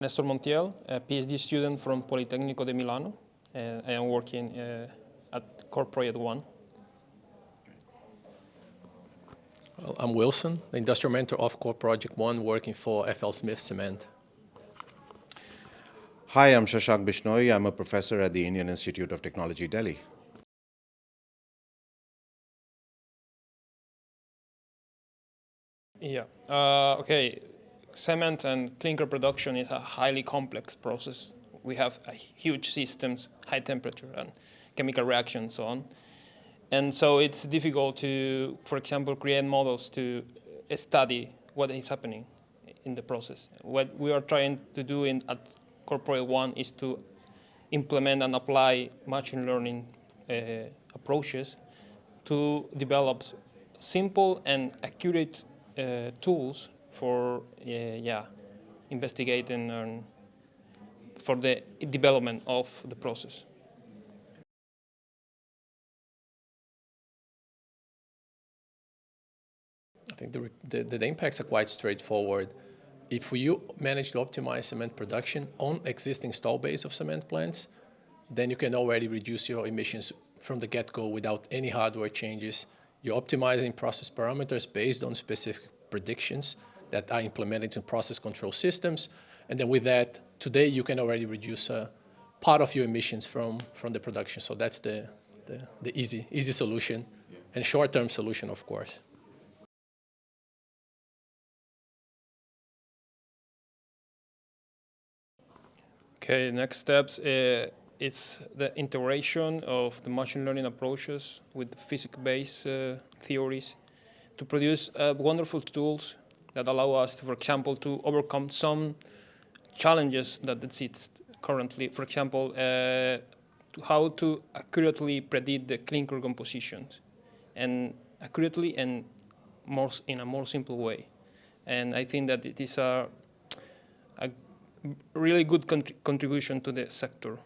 Nestor Montiel, a PhD student from Politecnico di Milano, and I am working at Core Project 1. Well, I'm Wilson, the industrial mentor of Core Project 1, working for FL Smith Cement. Hi, I'm Shashank Bishnoi. I'm a professor at the Indian Institute of Technology, Delhi. Yeah. Okay. Cement and clinker production is a highly complex process. We have huge systems, high temperature and chemical reactions, and so on. And so it's difficult to, for example, create models to study what is happening in the process. What we are trying to do at Core Project 1 is to implement and apply machine learning approaches to develop simple and accurate tools for investigating and for the development of the process. I think the impacts are quite straightforward. If you manage to optimize cement production on existing install base of cement plants, then you can already reduce your emissions from the get-go without any hardware changes. You're optimizing process parameters based on specific predictions that are implemented in process control systems. And then with that, today you can already reduce part of your emissions from the production. So that's the easy solution, and short-term solution, of course. Okay, next steps, it's the integration of the machine learning approaches with physics-based theories to produce wonderful tools that allow us, for example, to overcome some challenges that exist currently. For example, how to accurately predict the clinker compositions, and accurately and in a more simple way. And I think that it is a really good contribution to the sector.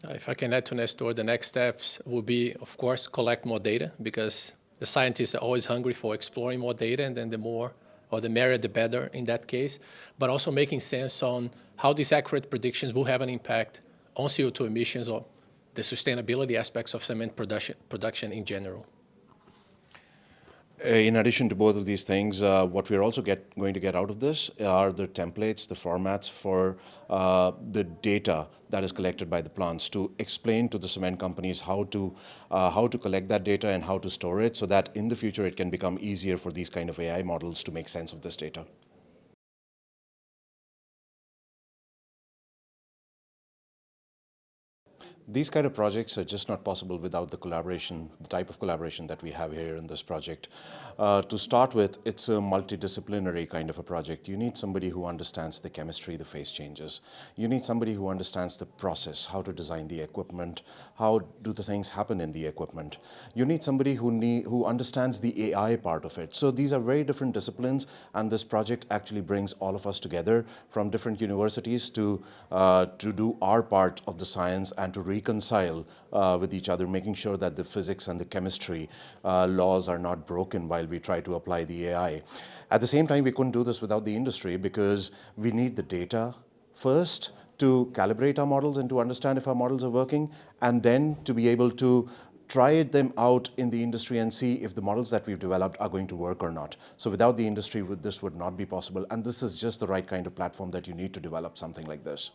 If I can add to Nestor, the next steps will be, of course, collect more data, because the scientists are always hungry for exploring more data, and then the more or the merrier the better in that case, but also making sense on how these accurate predictions will have an impact on CO2 emissions or the sustainability aspects of cement production in general. In addition to both of these things, what we're also going to get out of this are the templates, the formats for the data that is collected by the plants, to explain to the cement companies how to collect that data and how to store it, so that in the future it can become easier for these kind of AI models to make sense of this data. These kind of projects are just not possible without the collaboration, the type of collaboration that we have here in this project. To start with, it's a multidisciplinary kind of a project. You need somebody who understands the chemistry, the phase changes. You need somebody who understands the process, how to design the equipment, how do the things happen in the equipment. You need somebody who understands the AI part of it. So these are very different disciplines, and this project actually brings all of us together from different universities to do our part of the science and to reconcile with each other, making sure that the physics and the chemistry laws are not broken while we try to apply the AI. At the same time, we couldn't do this without the industry, because we need the data first to calibrate our models and to understand if our models are working, and then to be able to try them out in the industry and see if the models that we've developed are going to work or not. So without the industry, this would not be possible, and this is just the right kind of platform that you need to develop something like this.